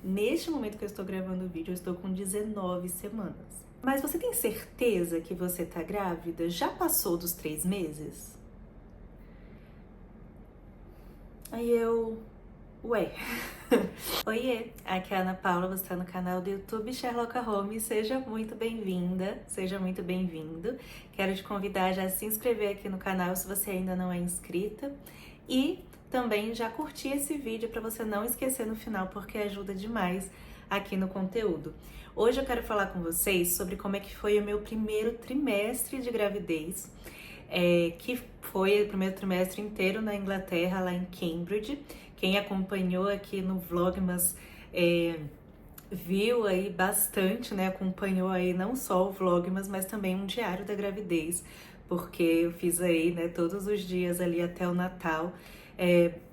neste momento que eu estou gravando o vídeo, eu estou com 19 semanas. Mas você tem certeza que você tá grávida? Já passou dos 3 meses? Aí eu... Ué... Oiê, aqui é a Ana Paula, você está no canal do YouTube Sherlock Holmes. Seja muito bem-vinda, seja muito bem-vindo. Quero te convidar já a se inscrever aqui no canal se você ainda não é inscrita. E também já curtir esse vídeo para você não esquecer no final, porque ajuda demais aqui no conteúdo. Hoje eu quero falar com vocês sobre como é que foi o meu primeiro trimestre de gravidez, que foi o primeiro trimestre inteiro na Inglaterra, lá em Cambridge. Quem acompanhou aqui no Vlogmas viu aí bastante, né? Acompanhou aí não só o Vlogmas, mas também um diário da gravidez, porque eu fiz aí, né, todos os dias ali até o Natal.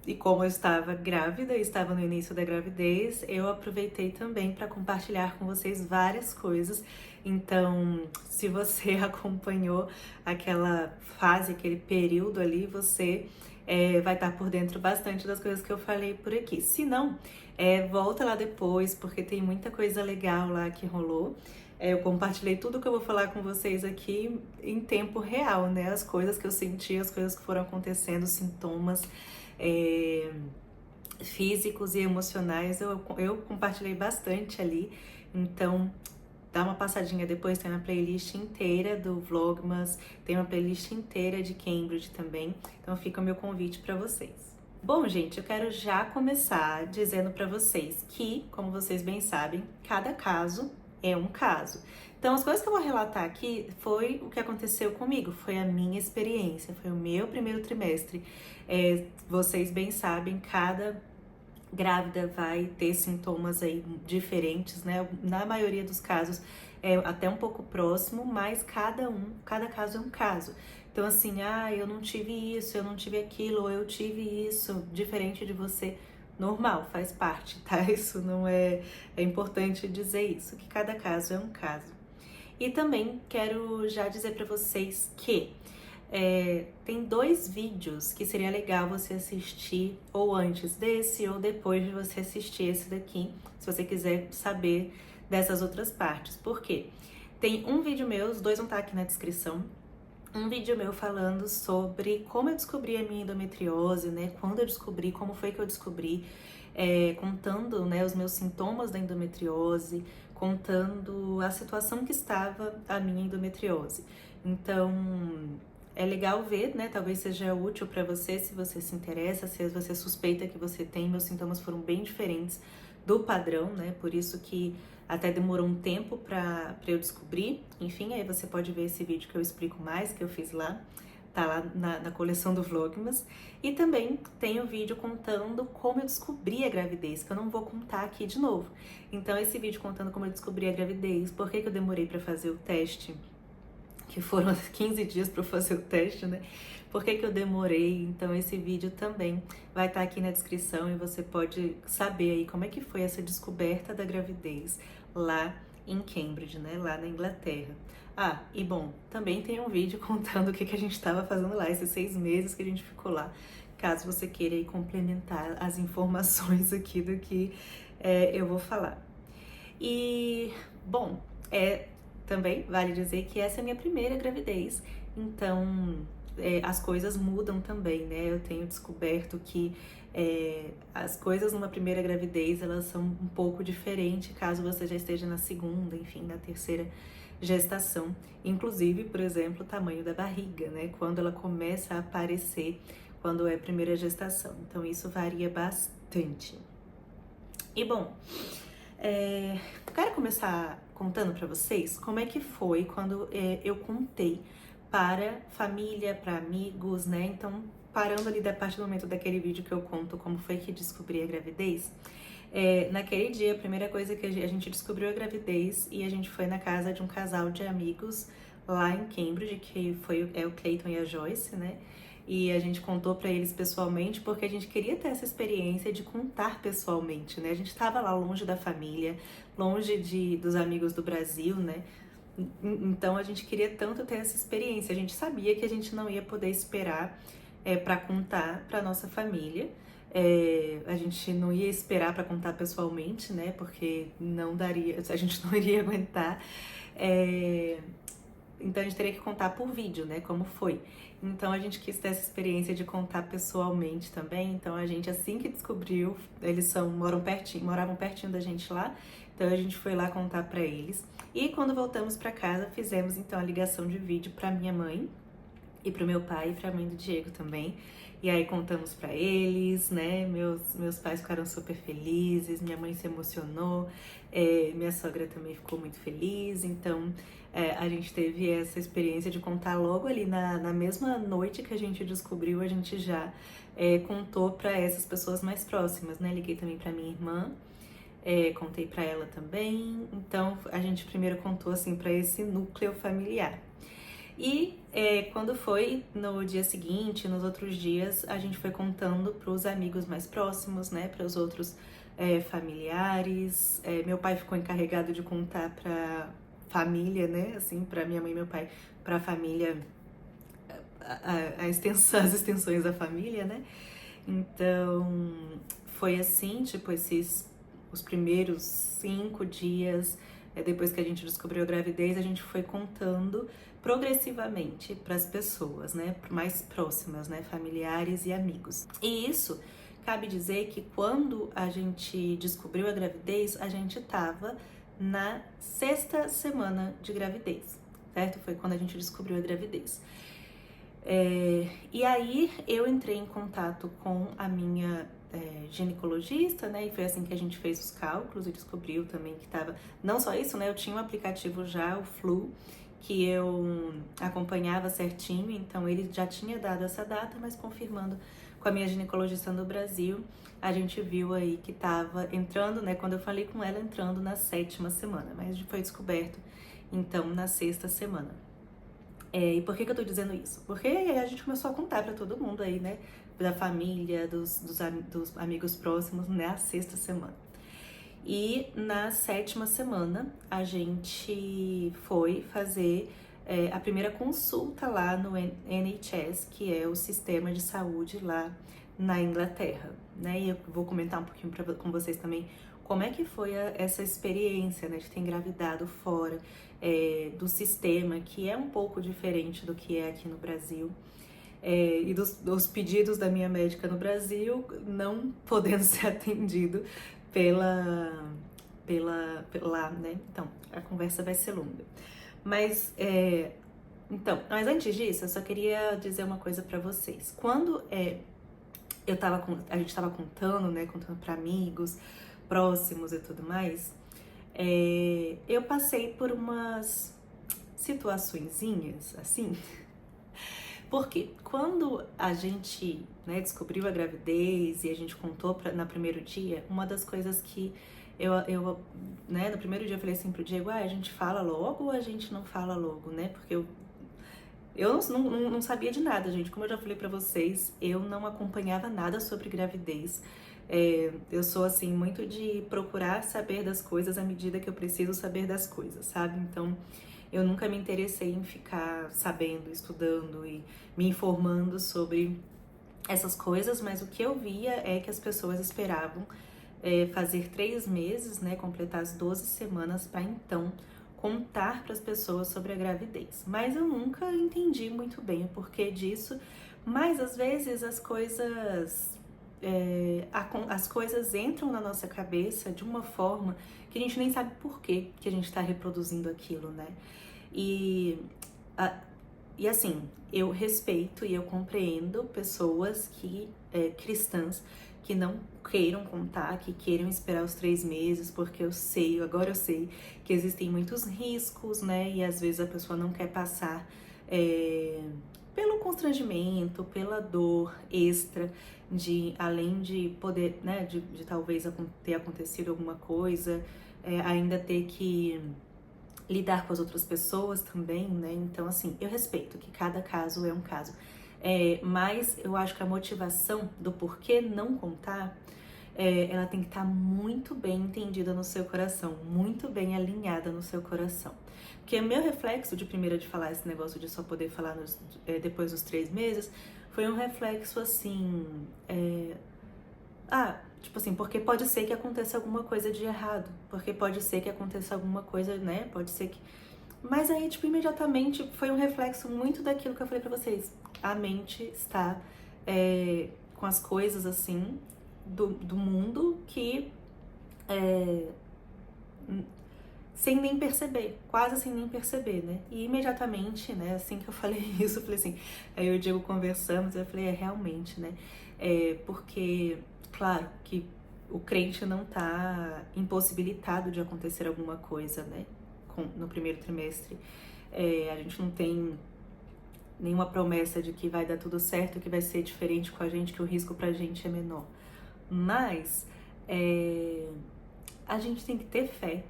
E como eu estava grávida, estava no início da gravidez, eu aproveitei também para compartilhar com vocês várias coisas. Então, se você acompanhou aquela fase, aquele período ali, você vai estar por dentro bastante das coisas que eu falei por aqui. Se não, volta lá depois, porque tem muita coisa legal lá que rolou. Eu compartilhei tudo que eu vou falar com vocês aqui em tempo real, né? As coisas que eu senti, as coisas que foram acontecendo, sintomas físicos e emocionais, eu compartilhei bastante ali. Então, dá uma passadinha depois, tem uma playlist inteira do Vlogmas, tem uma playlist inteira de Cambridge também, então fica o meu convite para vocês. Bom, gente, eu quero já começar dizendo para vocês que, como vocês bem sabem, cada caso é um caso. Então, as coisas que eu vou relatar aqui foi o que aconteceu comigo, foi a minha experiência, foi o meu primeiro trimestre. Vocês bem sabem, cada grávida vai ter sintomas aí diferentes, né? Na maioria dos casos é até um pouco próximo, mas cada caso é um caso. Então assim, eu não tive isso, eu não tive aquilo, ou eu tive isso, diferente de você, normal, faz parte, tá? Isso não é importante dizer isso, que cada caso é um caso. E também quero já dizer para vocês que tem 2 vídeos que seria legal você assistir, ou antes desse, ou depois de você assistir esse daqui, se você quiser saber dessas outras partes. Por quê? Tem um vídeo meu, os 2 vão estar aqui na descrição, um vídeo meu falando sobre como eu descobri a minha endometriose, né? Quando eu descobri, como foi que eu descobri, contando, né, os meus sintomas da endometriose, contando a situação que estava a minha endometriose. Então, é legal ver, né? Talvez seja útil para você, se você se interessa, se você suspeita que você tem. Meus sintomas foram bem diferentes do padrão, né? Por isso que até demorou um tempo para eu descobrir. Enfim, aí você pode ver esse vídeo que eu explico mais, que eu fiz lá. Tá lá na coleção do Vlogmas. E também tem o vídeo contando como eu descobri a gravidez, que eu não vou contar aqui de novo. Então, esse vídeo contando como eu descobri a gravidez, por que eu demorei para fazer o teste, que foram 15 dias para fazer o teste, né? Por que eu demorei? Então esse vídeo também vai estar aqui na descrição e você pode saber aí como é que foi essa descoberta da gravidez lá em Cambridge, né? Lá na Inglaterra. E bom, também tem um vídeo contando o que a gente estava fazendo lá, esses 6 meses que a gente ficou lá, caso você queira aí complementar as informações aqui do que eu vou falar. E, bom, também vale dizer que essa é a minha primeira gravidez, então as coisas mudam também, né? Eu tenho descoberto que as coisas numa primeira gravidez, elas são um pouco diferentes caso você já esteja na segunda, enfim, na terceira gestação. Inclusive, por exemplo, o tamanho da barriga, né? Quando ela começa a aparecer, quando é a primeira gestação. Então isso varia bastante. E bom, quero começar contando para vocês como é que foi quando eu contei para família, para amigos, né? Então, parando ali da parte do momento daquele vídeo que eu conto como foi que descobri a gravidez, naquele dia, a primeira coisa que a gente descobriu a gravidez e a gente foi na casa de um casal de amigos lá em Cambridge, que é o Clayton e a Joyce, né? E a gente contou para eles pessoalmente porque a gente queria ter essa experiência de contar pessoalmente, né? A gente estava lá longe da família, longe dos amigos do Brasil, né? Então a gente queria tanto ter essa experiência. A gente sabia que a gente não ia poder esperar para contar para nossa família, A gente não ia esperar para contar pessoalmente, né? Porque não daria, a gente não iria aguentar. É, então a gente teria que contar por vídeo, né? Como foi. Então a gente quis ter essa experiência de contar pessoalmente também. Então a gente, assim que descobriu, eles moravam pertinho da gente lá. Então a gente foi lá contar para eles. E quando voltamos para casa, fizemos então a ligação de vídeo para minha mãe e pro meu pai e pra mãe do Diego também. E aí contamos pra eles, né? Meus pais ficaram super felizes, minha mãe se emocionou, minha sogra também ficou muito feliz. Então a gente teve essa experiência de contar logo ali na mesma noite que a gente descobriu, a gente já contou pra essas pessoas mais próximas, né? Liguei também pra minha irmã. Contei pra ela também. Então a gente primeiro contou assim pra esse núcleo familiar. E quando foi no dia seguinte, nos outros dias, a gente foi contando para os amigos mais próximos, né, para os outros familiares. Meu pai ficou encarregado de contar para família, né, assim, para minha mãe e meu pai, para a família, as extensões da família, né. Então foi assim, tipo, os primeiros 5 dias depois que a gente descobriu a gravidez, a gente foi contando progressivamente para as pessoas, né, mais próximas, né, familiares e amigos. E isso, cabe dizer que quando a gente descobriu a gravidez, a gente estava na 6ª semana de gravidez, certo? Foi quando a gente descobriu a gravidez. E aí eu entrei em contato com a minha ginecologista, né? E foi assim que a gente fez os cálculos e descobriu também que tava. Não só isso, né? Eu tinha um aplicativo já, o Flu, que eu acompanhava certinho, então ele já tinha dado essa data, mas confirmando com a minha ginecologista no Brasil, a gente viu aí que tava entrando, né? Quando eu falei com ela, entrando na 7ª semana, mas foi descoberto então na 6ª semana. E por que eu tô dizendo isso? Porque a gente começou a contar pra todo mundo aí, né? Da família, dos amigos próximos, né? A 6ª semana. E na 7ª semana, a gente foi fazer a primeira consulta lá no NHS, que é o sistema de saúde lá na Inglaterra, né? E eu vou comentar um pouquinho com vocês também como é que foi essa experiência, né, de ter engravidado fora do sistema, que é um pouco diferente do que é aqui no Brasil. E dos pedidos da minha médica no Brasil não podendo ser atendido lá, né? Então, a conversa vai ser longa. Mas antes disso, eu só queria dizer uma coisa pra vocês. Quando a gente tava contando, né? Contando pra amigos próximos e tudo mais, eu passei por umas situaçõezinhas, assim. Porque quando a gente, né, descobriu a gravidez e a gente contou no primeiro dia, uma das coisas que né, no primeiro dia eu falei assim pro Diego, a gente fala logo ou a gente não fala logo, né? Porque eu não sabia de nada, gente. Como eu já falei pra vocês, eu não acompanhava nada sobre gravidez. Eu sou, assim, muito de procurar saber das coisas à medida que eu preciso saber das coisas, sabe? Então, eu nunca me interessei em ficar sabendo, estudando e me informando sobre essas coisas, mas o que eu via é que as pessoas esperavam fazer 3 meses, né, completar as 12 semanas para então contar para as pessoas sobre a gravidez. Mas eu nunca entendi muito bem o porquê disso, mas às vezes as coisas entram na nossa cabeça de uma forma que a gente nem sabe por que a gente está reproduzindo aquilo, né? E assim, eu respeito e eu compreendo pessoas cristãs que não queiram contar, que queiram esperar os 3 meses, porque agora eu sei que existem muitos riscos, né? E às vezes a pessoa não quer passar pelo constrangimento, pela dor extra além de poder, né, de talvez ter acontecido alguma coisa, ainda ter que lidar com as outras pessoas também, né? Então, assim, eu respeito que cada caso é um caso. Mas eu acho que a motivação do porquê não contar, ela tem que estar muito bem entendida no seu coração, muito bem alinhada no seu coração. Porque o meu reflexo de falar esse negócio de só poder falar depois dos 3 meses, foi um reflexo assim, tipo assim, porque pode ser que aconteça alguma coisa de errado, porque pode ser que aconteça alguma coisa, né? Pode ser que. Mas aí, tipo, imediatamente foi um reflexo muito daquilo que eu falei pra vocês. A mente está com as coisas assim do mundo que sem nem perceber, quase sem nem perceber, né? E imediatamente, né, assim que eu falei isso, eu falei assim, aí eu e o Diego conversamos, eu falei, realmente, né? Porque, claro, que o crente não tá impossibilitado de acontecer alguma coisa, né? No primeiro trimestre. A gente não tem nenhuma promessa de que vai dar tudo certo, que vai ser diferente com a gente, que o risco pra gente é menor. Mas a gente tem que ter fé,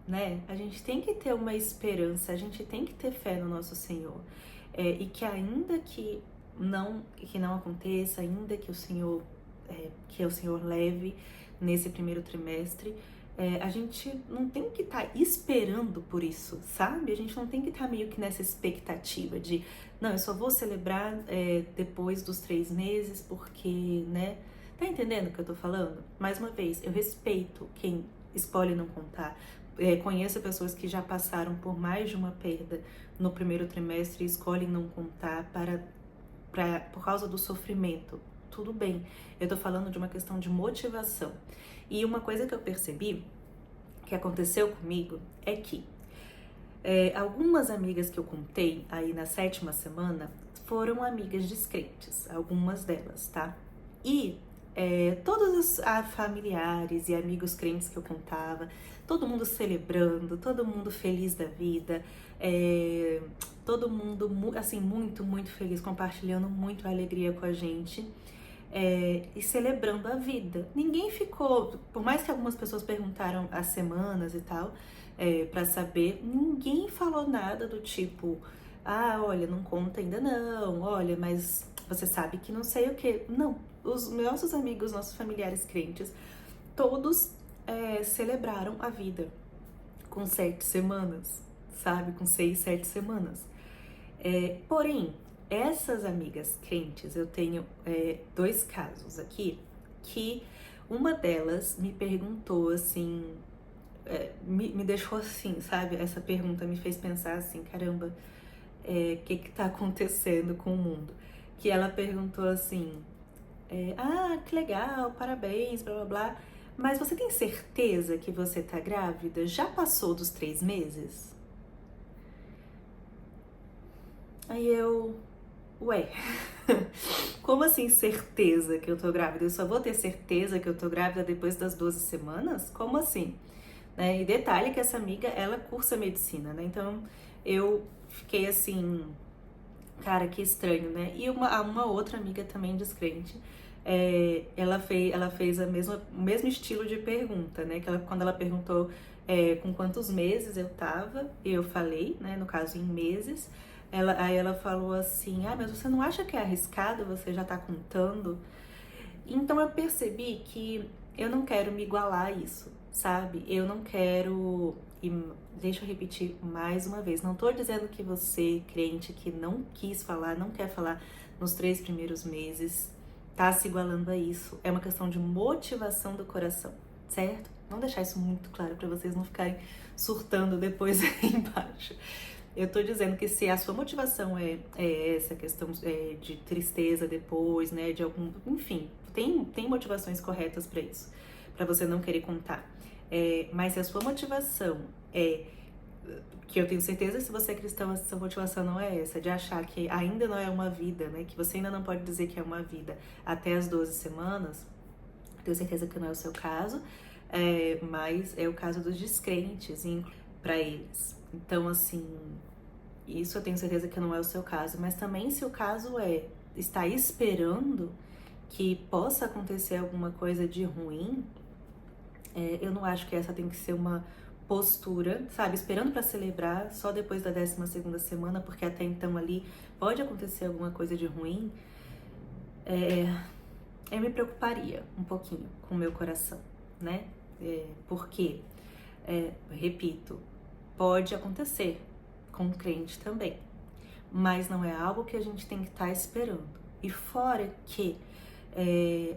né? A gente tem que ter uma esperança, a gente tem que ter fé no nosso Senhor. E que ainda que não aconteça, ainda que o Senhor leve nesse primeiro trimestre, a gente não tem que estar esperando por isso, sabe? A gente não tem que estar meio que nessa expectativa de, não, eu só vou celebrar depois dos 3 meses porque, né? Tá entendendo o que eu tô falando? Mais uma vez, eu respeito quem escolhe não contar. Conheço pessoas que já passaram por mais de uma perda no primeiro trimestre e escolhem não contar por causa do sofrimento. Tudo bem, eu tô falando de uma questão de motivação. E uma coisa que eu percebi, que aconteceu comigo, é que algumas amigas que eu contei aí na 7ª semana foram amigas descrentes, algumas delas, tá? E todos os familiares e amigos crentes que eu contava, todo mundo celebrando, todo mundo feliz da vida, todo mundo assim muito, muito feliz, compartilhando muito a alegria com a gente e celebrando a vida. Ninguém ficou, por mais que algumas pessoas perguntaram as semanas e tal, pra saber, ninguém falou nada do tipo, olha, não conta ainda não, olha, mas você sabe que não sei o que. Não, os nossos amigos, nossos familiares crentes, todos celebraram a vida com 7 semanas, sabe? Com 6, 7 semanas. Porém, essas amigas crentes, eu tenho 2 casos aqui, que uma delas me perguntou assim, me deixou assim, sabe? Essa pergunta me fez pensar assim, caramba, o que tá acontecendo com o mundo? Que ela perguntou assim, que legal, parabéns, blá blá blá, mas você tem certeza que você tá grávida? Já passou dos 3 meses? Aí eu, ué, como assim certeza que eu tô grávida? Eu só vou ter certeza que eu tô grávida depois das 12 semanas? Como assim? Né? E detalhe que essa amiga, ela cursa medicina, né? Então eu fiquei assim, cara, que estranho, né? E uma outra amiga também descrente, ela fez o mesmo estilo de pergunta, né? Quando ela perguntou com quantos meses eu tava, eu falei, né? No caso, em meses. Aí ela falou assim, mas você não acha que é arriscado você já tá contando? Então eu percebi que eu não quero me igualar a isso, sabe? Eu não quero. E deixa eu repetir mais uma vez, não tô dizendo que você, crente, que não quis falar, não quer falar nos 3 primeiros meses, tá se igualando a isso. É uma questão de motivação do coração, certo? Vamos deixar isso muito claro para vocês não ficarem surtando depois aí embaixo. Eu tô dizendo que se a sua motivação é essa questão de tristeza depois, né, de algum, enfim, tem motivações corretas para isso, para você não querer contar. Mas se a sua motivação que eu tenho certeza, se você é cristão, a sua motivação não é essa, de achar que ainda não é uma vida, né, que você ainda não pode dizer que é uma vida até as 12 semanas, tenho certeza que não é o seu caso, mas é o caso dos descrentes para eles. Então, assim, isso eu tenho certeza que não é o seu caso, mas também se o caso estar esperando que possa acontecer alguma coisa de ruim, eu não acho que essa tem que ser uma postura, sabe, esperando para celebrar só depois da 12ª semana, porque até então ali pode acontecer alguma coisa de ruim. Eu me preocuparia um pouquinho com o meu coração, né? Porque, repito, pode acontecer com o crente também, mas não é algo que a gente tem que estar esperando. E fora que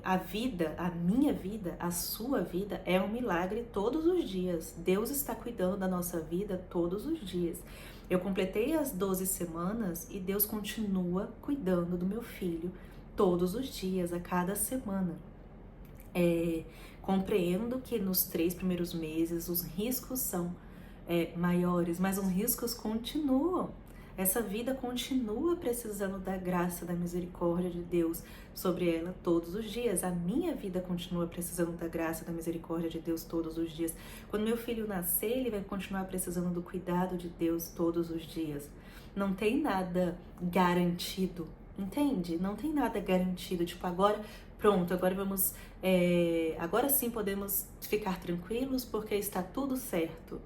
A vida, a minha vida, a sua vida é um milagre todos os dias. Deus está cuidando da nossa vida todos os dias. Eu completei as 12 semanas e Deus continua cuidando do meu filho todos os dias, a cada semana. Compreendo que nos 3 primeiros meses os riscos são maiores, mas os riscos continuam. Essa vida continua precisando da graça, da misericórdia de Deus sobre ela todos os dias. A minha vida continua precisando da graça, da misericórdia de Deus todos os dias. Quando meu filho nascer, ele vai continuar precisando do cuidado de Deus todos os dias. Não tem nada garantido, entende? Não tem nada garantido. Tipo, agora, pronto, agora vamos... agora sim podemos ficar tranquilos porque está tudo certo,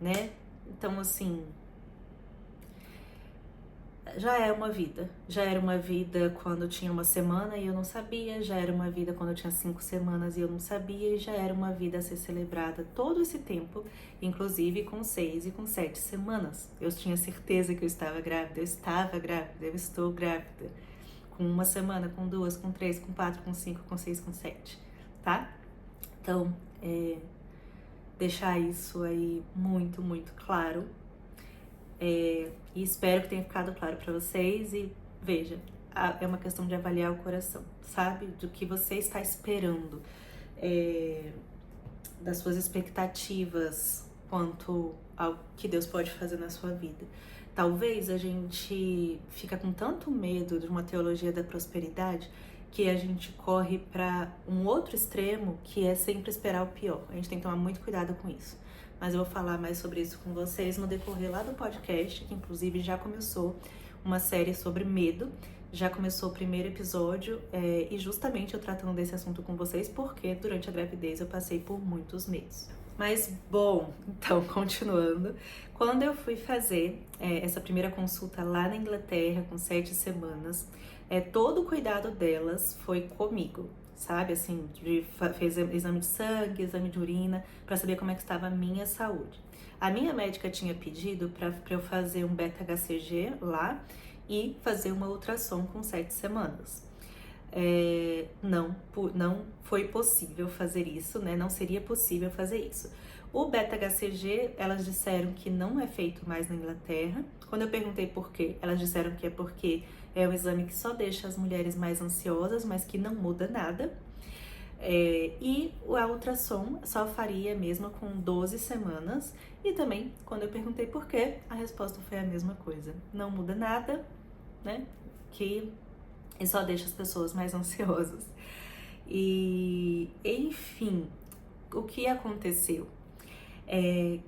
né? Então, assim... já era uma vida quando eu tinha 1 semana e eu não sabia, já era uma vida quando eu tinha 5 semanas e eu não sabia, e já era uma vida a ser celebrada todo esse tempo, inclusive com 6 e com 7 semanas. Eu tinha certeza que eu estava grávida, eu estou grávida, com 1 semana, com 2, com 3, com 4, com 5, com 6, com 7, tá? Então, deixar isso aí muito, muito claro. E espero que tenha ficado claro para vocês. E veja, é uma questão de avaliar o coração, sabe? Do que você está esperando, das suas expectativas quanto ao que Deus pode fazer na sua vida. Talvez a gente fica com tanto medo de uma teologia da prosperidade que a gente corre para um outro extremo, que é sempre esperar o pior. A gente tem que tomar muito cuidado com isso. Mas eu vou falar mais sobre isso com vocês no decorrer lá do podcast, que inclusive já começou uma série sobre medo. Já começou o primeiro episódio e justamente eu tratando desse assunto com vocês porque durante a gravidez eu passei por muitos medos. Mas, bom, então, continuando, quando eu fui fazer essa primeira consulta lá na Inglaterra, com 7 semanas, todo o cuidado delas foi comigo, sabe? Assim, fez exame de sangue, exame de urina, para saber como é que estava a minha saúde. A minha médica tinha pedido para eu fazer um beta-HCG lá e fazer uma ultrassom com 7 semanas. Não foi possível fazer isso, né? Não seria possível fazer isso. O beta-HCG, elas disseram que não é feito mais na Inglaterra. Quando eu perguntei por quê, elas disseram que é porque é um exame que só deixa as mulheres mais ansiosas, mas que não muda nada. E a ultrassom só faria mesmo com 12 semanas. E também, quando eu perguntei por quê, a resposta foi a mesma coisa. Não muda nada, né? E só deixa as pessoas mais ansiosas. E, enfim, o que aconteceu?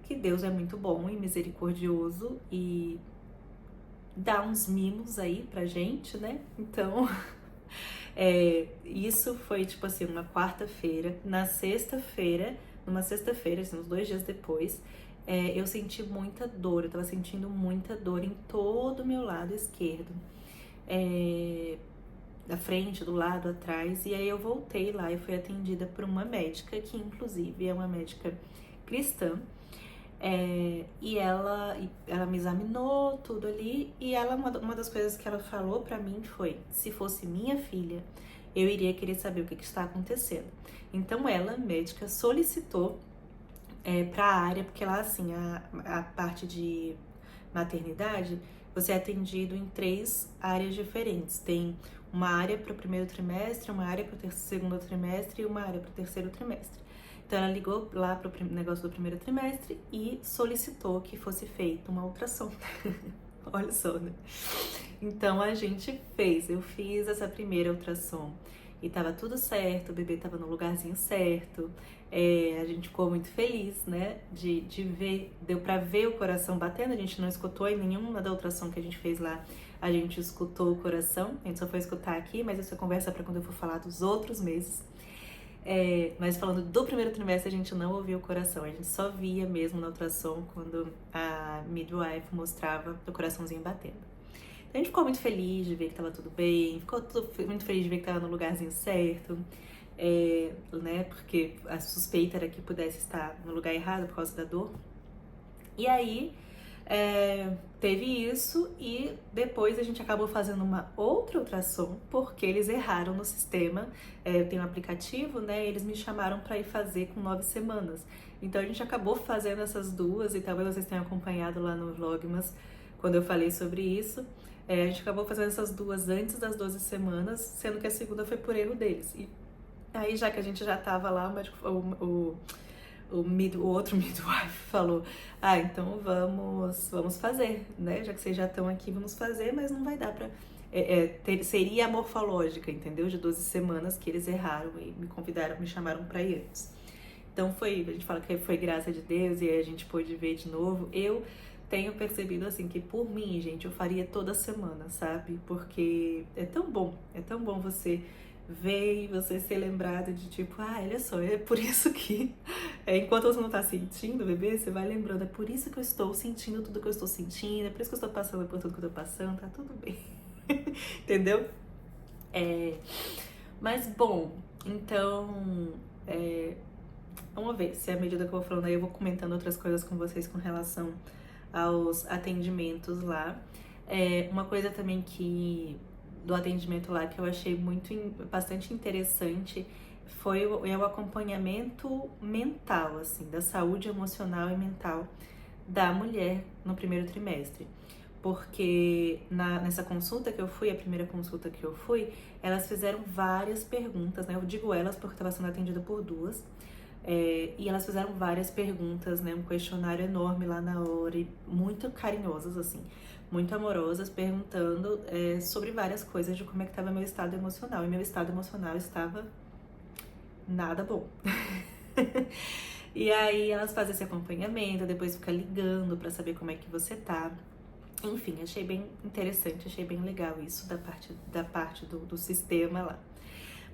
Que Deus é muito bom e misericordioso e dá uns mimos aí pra gente, né? Então, isso foi tipo assim, uma quarta-feira. Numa sexta-feira, assim, uns 2 dias depois, eu senti muita dor. Eu tava sentindo muita dor em todo o meu lado esquerdo. Da frente, do lado, atrás. E aí eu voltei lá e fui atendida por uma médica, que inclusive é uma médica cristã. E ela me examinou tudo ali. E uma das coisas que ela falou pra mim foi: se fosse minha filha, eu iria querer saber o que está acontecendo. Então ela, médica, solicitou pra área, porque lá assim, a parte de maternidade, você é atendido em 3 áreas diferentes. Tem uma área para o primeiro trimestre, uma área para o segundo trimestre e uma área para o terceiro trimestre. Então ela ligou lá para o negócio do primeiro trimestre e solicitou que fosse feita uma ultrassom. Olha só, né? Então a gente eu fiz essa primeira ultrassom e tava tudo certo, o bebê tava no lugarzinho certo. A gente ficou muito feliz, né, de ver, deu pra ver o coração batendo. A gente não escutou em nenhuma da ultrassom que a gente fez lá, a gente escutou o coração, a gente só foi escutar aqui, mas isso é conversa pra quando eu for falar dos outros meses. Mas falando do primeiro trimestre, a gente não ouvia o coração, a gente só via mesmo na ultrassom quando a midwife mostrava o coraçãozinho batendo. Então a gente ficou muito feliz de ver que tava tudo bem, muito feliz de ver que tava no lugarzinho certo. Né, porque a suspeita era que pudesse estar no lugar errado por causa da dor. E aí Teve isso e depois a gente acabou fazendo uma outra ultrassom porque eles erraram no sistema. Eu tenho um aplicativo, né? Eles me chamaram para ir fazer com 9 semanas. Então a gente acabou fazendo essas duas e talvez vocês tenham acompanhado lá no Vlogmas quando eu falei sobre isso. A gente acabou fazendo essas duas antes das 12 semanas, sendo que a segunda foi por erro deles. E aí, já que a gente já tava lá, o médico, o outro midwife falou: ah, então vamos fazer, né? Já que vocês já estão aqui, vamos fazer, mas não vai dar pra. Seria a morfológica, entendeu? De 12 semanas que eles erraram e me convidaram, me chamaram pra ir antes. Então a gente fala que foi graça de Deus e aí a gente pôde ver de novo. Eu tenho percebido assim que por mim, gente, eu faria toda semana, sabe? Porque é tão bom você ver e você ser lembrado de tipo, olha só, é por isso que enquanto você não tá sentindo o bebê, você vai lembrando, é por isso que eu estou sentindo tudo que eu estou sentindo, é por isso que eu estou passando por tudo que eu estou passando, tá tudo bem. Entendeu? Mas bom, então vamos ver se à medida que eu vou falando aí eu vou comentando outras coisas com vocês com relação aos atendimentos lá. Uma coisa também do atendimento lá que eu achei bastante interessante foi o acompanhamento mental, assim, da saúde emocional e mental da mulher no primeiro trimestre. Porque nessa consulta que eu fui, a primeira consulta que eu fui, elas fizeram várias perguntas, né? Eu digo elas porque eu estava sendo atendida por duas. E elas fizeram várias perguntas, né? Um questionário enorme lá na hora, e muito carinhosas, assim, muito amorosas, perguntando sobre várias coisas de como é que estava meu estado emocional. E meu estado emocional estava nada bom. E aí elas fazem esse acompanhamento, depois fica ligando pra saber como é que você tá. Enfim, achei bem interessante, achei bem legal isso da parte do sistema lá.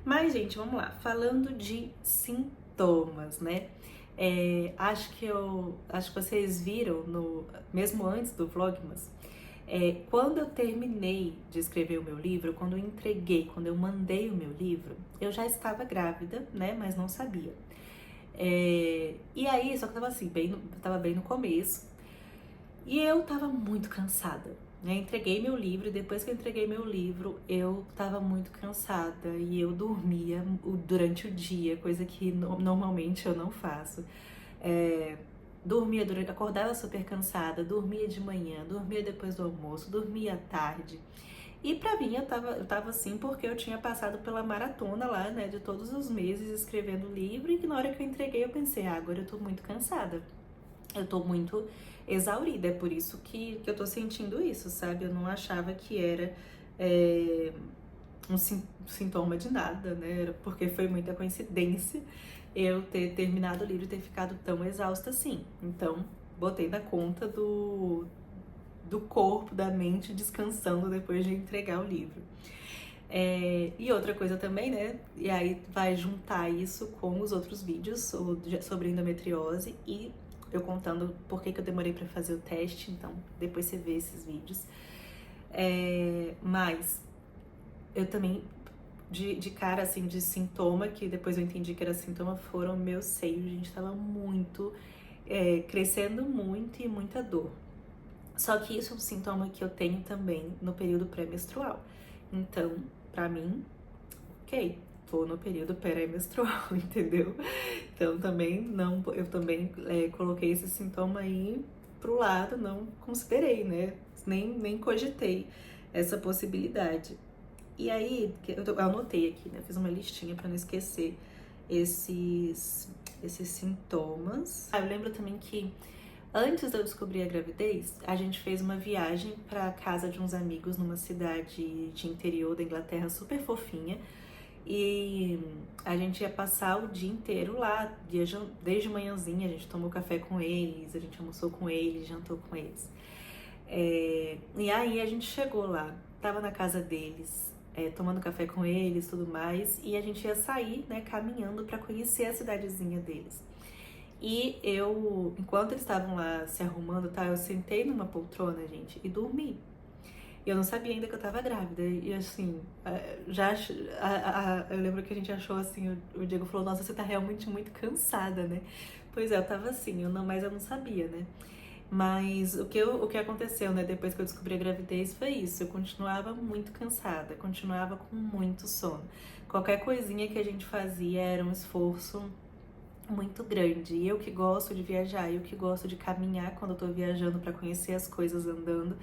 Mas, gente, vamos lá. Falando de sintomas, né? Acho que vocês viram, mesmo antes do Vlogmas, quando eu terminei de escrever o meu livro, quando eu mandei o meu livro, eu já estava grávida, né? Mas não sabia. E aí, só que eu tava assim, tava bem no começo, e eu tava muito cansada. Entreguei meu livro e depois que eu entreguei meu livro, eu tava muito cansada e eu dormia durante o dia, coisa que normalmente eu não faço. Acordava super cansada, dormia de manhã, dormia depois do almoço, dormia à tarde. E pra mim eu tava assim porque eu tinha passado pela maratona lá, né, de todos os meses escrevendo o livro, e que na hora que eu entreguei eu pensei, agora eu tô muito cansada. Eu tô muito exaurida, é por isso que eu tô sentindo isso, sabe? Eu não achava que era um sintoma de nada, né? Porque foi muita coincidência eu ter terminado o livro e ter ficado tão exausta assim. Então, botei na conta do corpo, da mente descansando depois de entregar o livro. E outra coisa também, né? E aí vai juntar isso com os outros vídeos sobre endometriose e eu contando por que eu demorei para fazer o teste, então depois você vê esses vídeos. Mas eu também, de cara, assim, de sintoma, que depois eu entendi que era sintoma, foram meus seios. A gente tava muito, crescendo muito e muita dor. Só que isso é um sintoma que eu tenho também no período pré-menstrual. Então, pra mim, ok, tô no período pré-menstrual, entendeu? Então eu também coloquei esse sintoma aí pro lado, não considerei, né? Nem cogitei essa possibilidade. E aí, eu anotei aqui, né? Fiz uma listinha pra não esquecer esses sintomas. Eu lembro também que antes de eu descobrir a gravidez, a gente fez uma viagem pra casa de uns amigos numa cidade de interior da Inglaterra super fofinha. E a gente ia passar o dia inteiro lá, desde manhãzinha, a gente tomou café com eles, a gente almoçou com eles, jantou com eles. E aí a gente chegou lá, tava na casa deles, tomando café com eles e tudo mais, e a gente ia sair, né, caminhando pra conhecer a cidadezinha deles. E enquanto eles estavam lá se arrumando, tá, eu sentei numa poltrona, gente, e dormi. E eu não sabia ainda que eu tava grávida. E assim, eu lembro que a gente achou assim, o Diego falou, nossa, você tá realmente muito cansada, né? Pois é, eu tava assim, mas eu não sabia, né? Mas o que aconteceu, né, depois que eu descobri a gravidez foi isso. Eu continuava muito cansada, continuava com muito sono. Qualquer coisinha que a gente fazia era um esforço muito grande. E eu que gosto de viajar, eu que gosto de caminhar quando eu tô viajando para conhecer as coisas andando,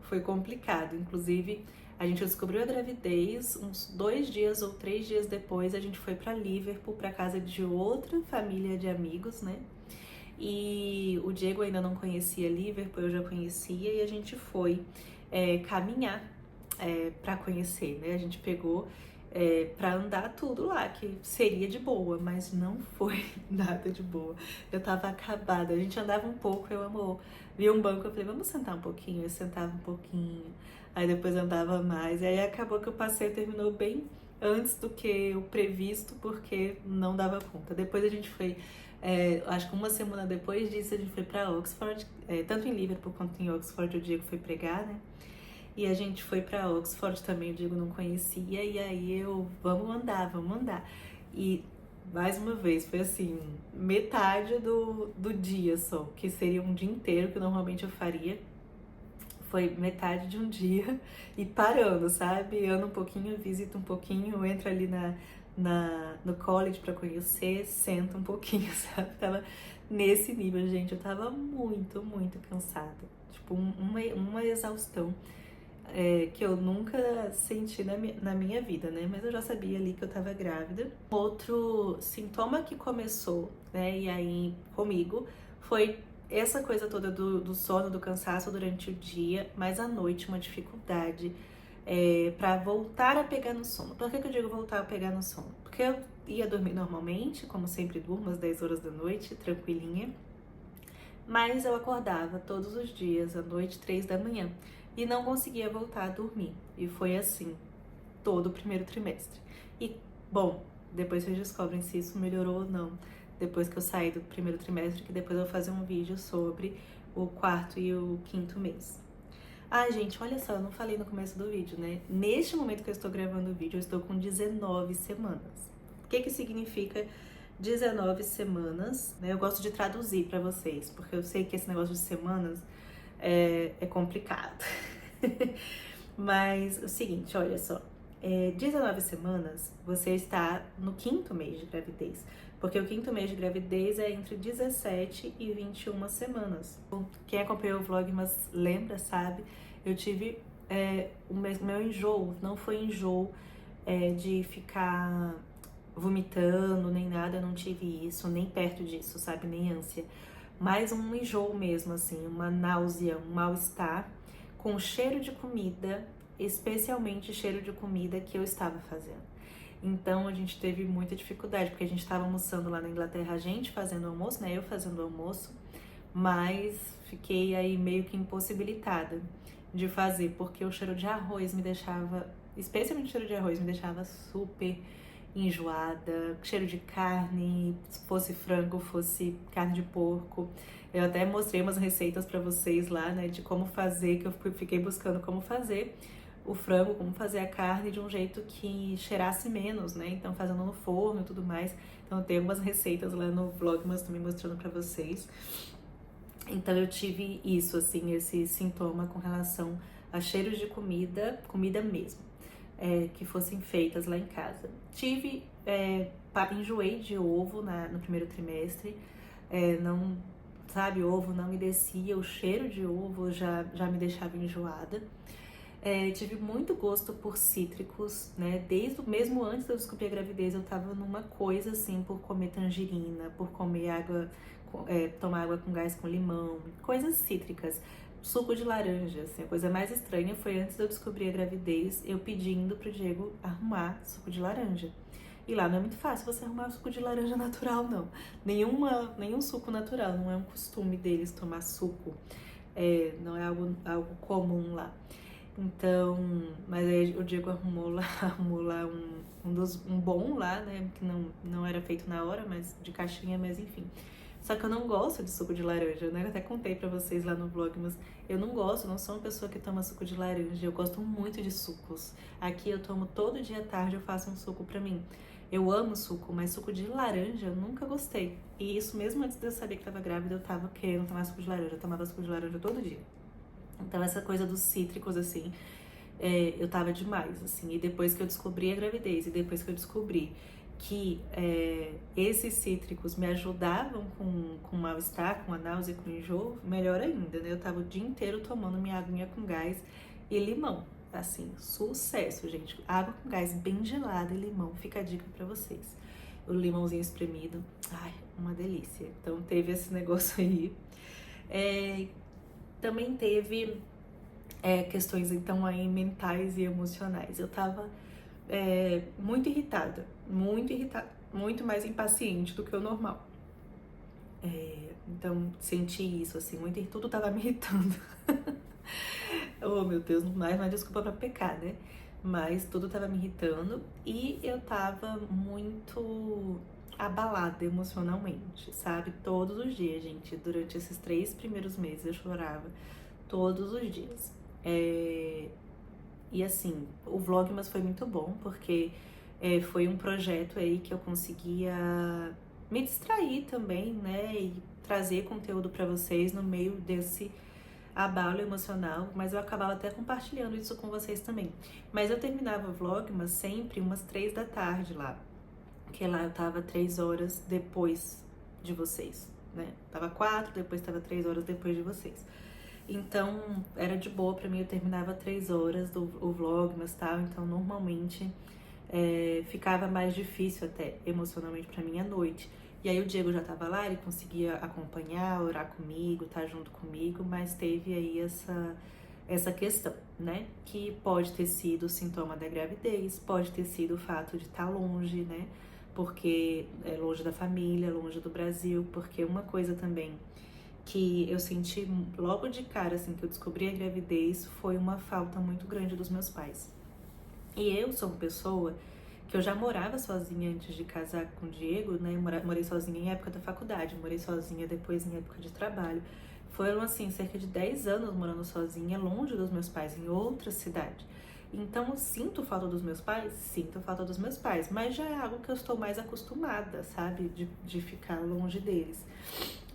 foi complicado. Inclusive, a gente descobriu a gravidez uns 2 dias ou 3 dias depois. A gente foi para Liverpool, para casa de outra família de amigos, né? E o Diego ainda não conhecia Liverpool, eu já conhecia, e a gente foi caminhar para conhecer, né? A gente pegou para andar tudo lá, que seria de boa, mas não foi nada de boa. Eu tava acabada, a gente andava um pouco, eu amor, vi um banco, eu falei, vamos sentar um pouquinho, eu sentava um pouquinho, aí depois andava mais, e aí acabou que o passeio terminou bem antes do que o previsto, porque não dava conta. Depois a gente foi, acho que uma semana depois disso, a gente foi para Oxford, tanto em Liverpool quanto em Oxford, o Diego foi pregar, né? E a gente foi pra Oxford também, o Diego não conhecia, e aí vamos andar, vamos andar. E, mais uma vez, foi assim, metade do dia só, que seria um dia inteiro, que normalmente eu faria. Foi metade de um dia e parando, sabe? Ando um pouquinho, visito um pouquinho, entro ali no college pra conhecer, sento um pouquinho, sabe? Tava nesse nível, gente, eu tava muito, muito cansada. Tipo, uma exaustão que eu nunca senti na minha vida, né? Mas eu já sabia ali que eu tava grávida. Outro sintoma que começou, né, e aí comigo, foi essa coisa toda do sono, do cansaço durante o dia, mas à noite uma dificuldade para voltar a pegar no sono. Por que eu digo voltar a pegar no sono? Porque eu ia dormir normalmente, como sempre durmo, às 10 horas da noite, tranquilinha. Mas eu acordava todos os dias, à noite, 3 da manhã, e não conseguia voltar a dormir. E foi assim, todo o primeiro trimestre. E, bom, depois vocês descobrem se isso melhorou ou não, depois que eu saí do primeiro trimestre, que depois eu vou fazer um vídeo sobre o quarto e o quinto mês. Ah, gente, olha só, eu não falei no começo do vídeo, né? Neste momento que eu estou gravando o vídeo, eu estou com 19 semanas. O que significa 19 semanas, né? Eu gosto de traduzir para vocês, porque eu sei que esse negócio de semanas é complicado. Mas o seguinte, olha só, 19 semanas você está no quinto mês de gravidez, porque o quinto mês de gravidez é entre 17 e 21 semanas. Quem acompanhou o Vlogmas lembra, sabe? Eu tive o meu enjoo, não foi enjoo de ficar vomitando, nem nada, eu não tive isso, nem perto disso, sabe? Nem ânsia. Mas um enjoo mesmo, assim, uma náusea, um mal-estar, com cheiro de comida, especialmente cheiro de comida que eu estava fazendo. Então a gente teve muita dificuldade, porque a gente estava almoçando lá na Inglaterra, a gente fazendo almoço, né? Eu fazendo almoço, mas fiquei aí meio que impossibilitada de fazer, porque o cheiro de arroz me deixava, especialmente o cheiro de arroz, me deixava super enjoada, cheiro de carne, fosse frango, fosse carne de porco. Eu até mostrei umas receitas pra vocês lá, né, de como fazer, que eu fiquei buscando como fazer o frango, como fazer a carne de um jeito que cheirasse menos, né, então fazendo no forno e tudo mais. Então eu tenho umas receitas lá no Vlogmas também mostrando pra vocês. Então eu tive isso, assim, esse sintoma com relação a cheiros de comida, comida mesmo, que fossem feitas lá em casa. Tive, enjoei de ovo no primeiro trimestre, não, sabe, ovo não me descia, o cheiro de ovo já me deixava enjoada. Tive muito gosto por cítricos, né, mesmo antes de eu descobrir a gravidez, eu tava numa coisa assim, por comer tangerina, por comer água, tomar água com gás com limão, coisas cítricas. Suco de laranja, assim, a coisa mais estranha foi antes de eu descobrir a gravidez, eu pedindo pro Diego arrumar suco de laranja. E lá não é muito fácil você arrumar suco de laranja natural, não. Nenhum suco natural, não é um costume deles tomar suco. Não é algo comum lá. Então, mas aí o Diego arrumou lá um bom lá, né, que não era feito na hora, mas de caixinha, mas enfim. Só que eu não gosto de suco de laranja, né? Eu até contei pra vocês lá no blog, mas eu não gosto, não sou uma pessoa que toma suco de laranja. Eu gosto muito de sucos. Aqui eu tomo todo dia à tarde, eu faço um suco pra mim. Eu amo suco, mas suco de laranja eu nunca gostei. E isso mesmo antes de eu saber que tava grávida, eu tava querendo tomar suco de laranja. Eu tomava suco de laranja todo dia. Então essa coisa dos cítricos, assim, eu tava demais, assim. E depois que eu descobri a gravidez, e depois que eu descobri que esses cítricos me ajudavam com mal-estar, com a náusea, com o enjoo, melhor ainda, né? Eu tava o dia inteiro tomando minha aguinha com gás e limão. Assim, sucesso, gente. Água com gás bem gelada e limão, fica a dica pra vocês. O limãozinho espremido, ai, uma delícia. Então teve esse negócio aí. Também teve questões, então, aí mentais e emocionais. Eu tava muito irritada, muito mais impaciente do que o normal. Então, senti isso, assim, tudo tava me irritando. Oh, meu Deus, mais uma desculpa pra pecar, né? Mas tudo tava me irritando e eu tava muito abalada emocionalmente, sabe? Todos os dias, gente. Durante esses 3 primeiros meses eu chorava todos os dias. E assim, o Vlogmas foi muito bom, porque foi um projeto aí que eu conseguia me distrair também, né? E trazer conteúdo pra vocês no meio desse abalo emocional, mas eu acabava até compartilhando isso com vocês também. Mas eu terminava o Vlogmas sempre umas 3 da tarde lá, porque lá eu tava 3 horas depois de vocês, né? Tava 4, depois tava 3 horas depois de vocês. Então, era de boa pra mim, eu terminava 3 horas o Vlogmas e tal, então normalmente ficava mais difícil até emocionalmente pra mim à noite. E aí o Diego já tava lá, ele conseguia acompanhar, orar comigo, estar junto comigo, mas teve aí essa questão, né? Que pode ter sido sintoma da gravidez, pode ter sido o fato de estar longe, né? Porque é longe da família, longe do Brasil, porque uma coisa também que eu senti logo de cara, assim, que eu descobri a gravidez, foi uma falta muito grande dos meus pais. E eu sou uma pessoa que eu já morava sozinha antes de casar com o Diego, né? Morei sozinha em época da faculdade, morei sozinha depois em época de trabalho. Foram, assim, cerca de 10 anos morando sozinha, longe dos meus pais, em outra cidade. Então, eu sinto falta dos meus pais? Sinto falta dos meus pais, mas já é algo que eu estou mais acostumada, sabe? De ficar longe deles.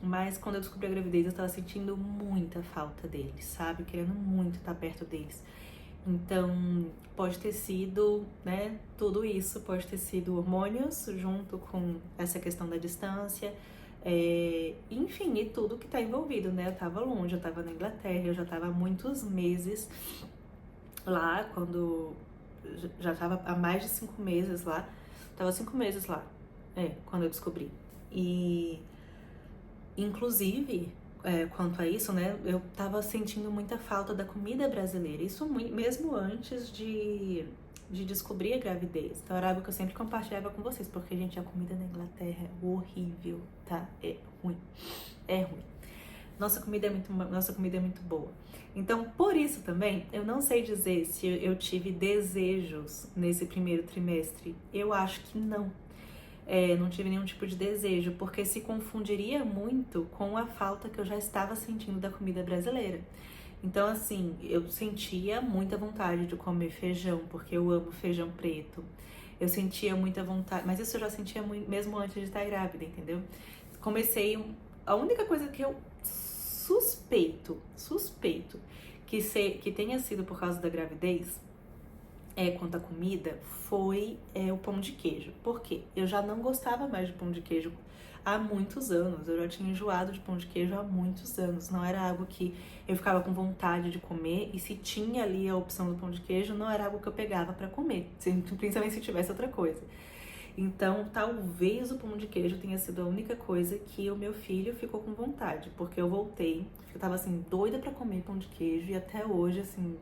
Mas quando eu descobri a gravidez, eu estava sentindo muita falta deles, sabe? Querendo muito estar perto deles. Então, pode ter sido, né, tudo isso, pode ter sido hormônios junto com essa questão da distância, enfim, e tudo que tá envolvido, né? Eu tava longe, eu tava na Inglaterra, eu já tava há muitos meses lá, quando já tava há mais de 5 meses lá, tava 5 meses lá, quando eu descobri. E, inclusive, quanto a isso, né, eu tava sentindo muita falta da comida brasileira, isso mesmo antes de descobrir a gravidez. Então era algo que eu sempre compartilhava com vocês, porque, gente, a comida na Inglaterra é horrível, tá? É ruim. Nossa comida é muito boa. Então, por isso também, eu não sei dizer se eu tive desejos nesse primeiro trimestre. Eu acho que não. Não tive nenhum tipo de desejo, porque se confundiria muito com a falta que eu já estava sentindo da comida brasileira. Então, assim, eu sentia muita vontade de comer feijão, porque eu amo feijão preto. Eu sentia muita vontade, mas isso eu já sentia muito, mesmo antes de estar grávida, entendeu? A única coisa que eu suspeito que tenha sido por causa da gravidez, quanto à comida, foi o pão de queijo. Por quê? Eu já não gostava mais de pão de queijo há muitos anos. Eu já tinha enjoado de pão de queijo há muitos anos. Não era algo que eu ficava com vontade de comer. E se tinha ali a opção do pão de queijo, não era algo que eu pegava pra comer. Principalmente se tivesse outra coisa. Então, talvez o pão de queijo tenha sido a única coisa que o meu filho ficou com vontade. Porque eu voltei, eu tava assim, doida pra comer pão de queijo. E até hoje, assim,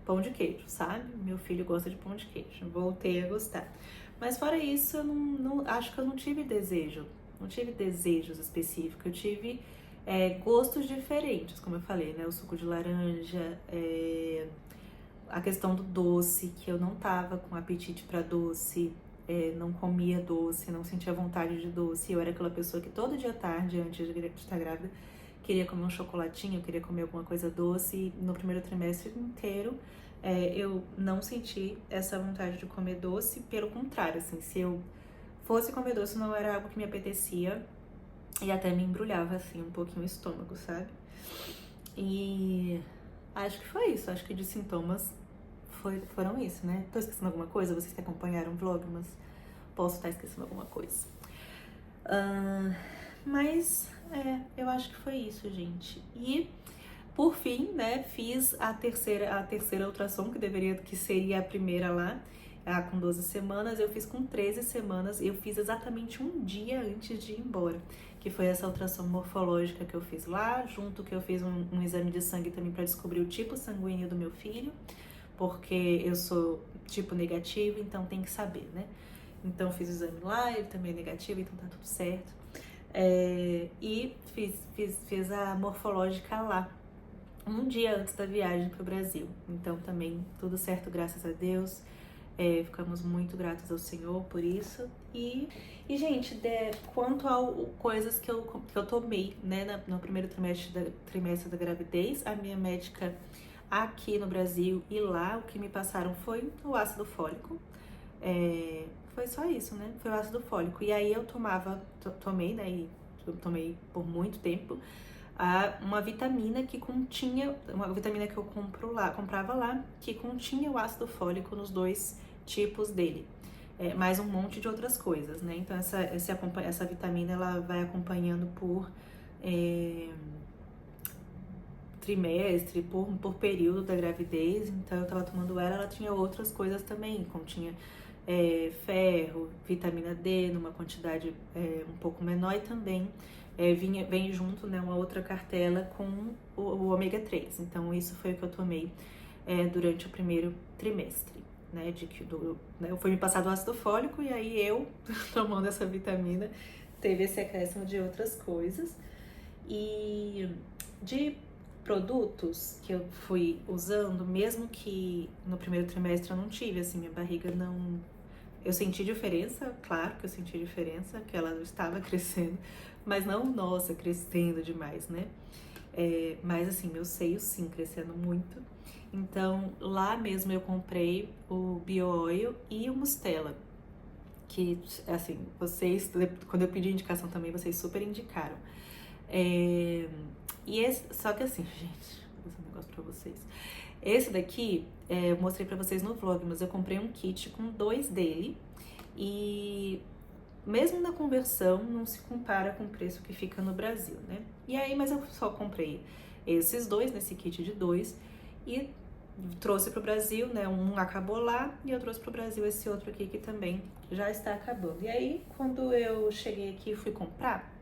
pão de queijo, sabe? Meu filho gosta de pão de queijo. Voltei a gostar. Mas fora isso, eu não acho que eu não tive desejo. Não tive desejos específicos. Eu tive gostos diferentes, como eu falei, né? O suco de laranja, a questão do doce, que eu não tava com apetite pra doce. Não comia doce, não sentia vontade de doce. Eu era aquela pessoa que todo dia à tarde, antes de estar grávida, queria comer um chocolatinho, queria comer alguma coisa doce. E no primeiro trimestre inteiro, eu não senti essa vontade de comer doce. Pelo contrário, assim, se eu fosse comer doce não era algo que me apetecia e até me embrulhava assim um pouquinho o estômago, sabe? E acho que foi isso, acho que de sintomas foram isso, né? Tô esquecendo alguma coisa? Vocês que acompanharam o vlog, mas posso estar esquecendo alguma coisa. Mas eu acho que foi isso, gente. E por fim, né, fiz a terceira ultrassom, que seria a primeira lá, com 12 semanas, eu fiz com 13 semanas, eu fiz exatamente um dia antes de ir embora, que foi essa ultrassom morfológica que eu fiz lá, junto que eu fiz um exame de sangue também para descobrir o tipo sanguíneo do meu filho, porque eu sou tipo negativo, então tem que saber, né? Então fiz o exame lá, ele também é negativo, então tá tudo certo. E fiz a morfológica lá, um dia antes da viagem para o Brasil. Então também tudo certo, graças a Deus. Ficamos muito gratos ao Senhor por isso. E gente, quanto a coisas que eu tomei, né, no primeiro trimestre da gravidez, a minha médica aqui no Brasil e lá, o que me passaram foi o ácido fólico. Foi só isso, né? Foi o ácido fólico. E aí eu tomei, né? E eu tomei por muito tempo uma vitamina que continha, uma vitamina que eu comprava lá, que continha o ácido fólico nos 2 tipos dele. Mais um monte de outras coisas, né? Então essa vitamina ela vai acompanhando por trimestre, por período da gravidez. Então eu tava tomando ela tinha outras coisas também, continha ferro, vitamina D numa quantidade um pouco menor e também vem junto, né, uma outra cartela com o ômega 3. Então isso foi o que eu tomei durante o primeiro trimestre, né, foi me passado o ácido fólico e aí eu, tomando essa vitamina, teve esse acréscimo de outras coisas. E de produtos que eu fui usando, mesmo que no primeiro trimestre eu não tive, assim, minha barriga não... Eu senti diferença, claro que eu senti diferença, que ela estava crescendo, mas não, nossa, crescendo demais, né? Mas assim, meu seio sim, crescendo muito. Então, lá mesmo eu comprei o Bio-Oil e o Mustela, que, assim, vocês, quando eu pedi indicação também, vocês super indicaram. Só que assim, gente, vou fazer um negócio pra vocês. Esse daqui, eu mostrei pra vocês no vlog, mas eu comprei um kit com 2 dele. E mesmo na conversão, não se compara com o preço que fica no Brasil, né? E aí, mas eu só comprei esses 2, nesse kit de 2, e trouxe pro Brasil, né? Um acabou lá, e eu trouxe pro Brasil esse outro aqui que também já está acabando. E aí, quando eu cheguei aqui e fui comprar,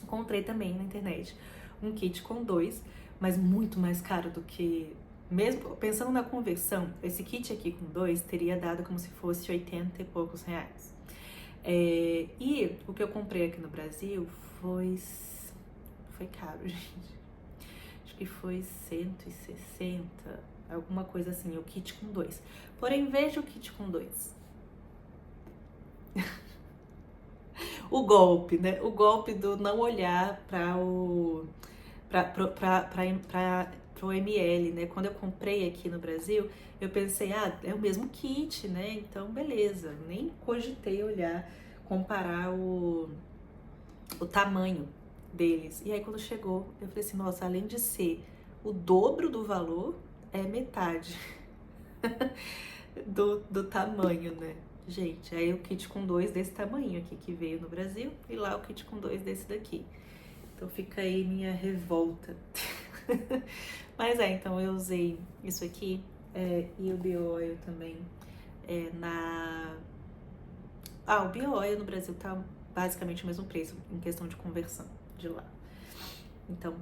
encontrei também na internet um kit com 2, mas muito mais caro do que... Mesmo pensando na conversão, esse kit aqui com 2 teria dado como se fosse 80 e poucos reais. E o que eu comprei aqui no Brasil foi caro, gente. Acho que foi 160, alguma coisa assim, o kit com 2. Porém, veja o kit com 2. O golpe, né? O golpe do não olhar para o ml, né? Quando eu comprei aqui no Brasil, eu pensei, é o mesmo kit, né? Então, beleza. Nem cogitei olhar, comparar o tamanho deles. E aí, quando chegou, eu falei assim, nossa, além de ser o dobro do valor, é metade do tamanho, né? Gente, aí o kit com 2 desse tamanho aqui que veio no Brasil e lá o kit com 2 desse daqui. Então fica aí minha revolta. Mas então eu usei isso aqui e o Bio-Oil também o Bio-Oil no Brasil tá basicamente o mesmo preço em questão de conversão de lá. Então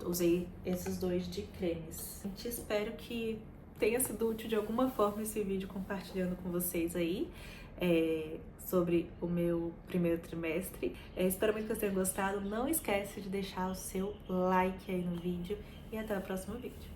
usei esses 2 de cremes. Gente, espero que tenha sido útil de alguma forma esse vídeo compartilhando com vocês aí sobre o meu primeiro trimestre. Espero muito que vocês tenham gostado. Não esquece de deixar o seu like aí no vídeo e até o próximo vídeo.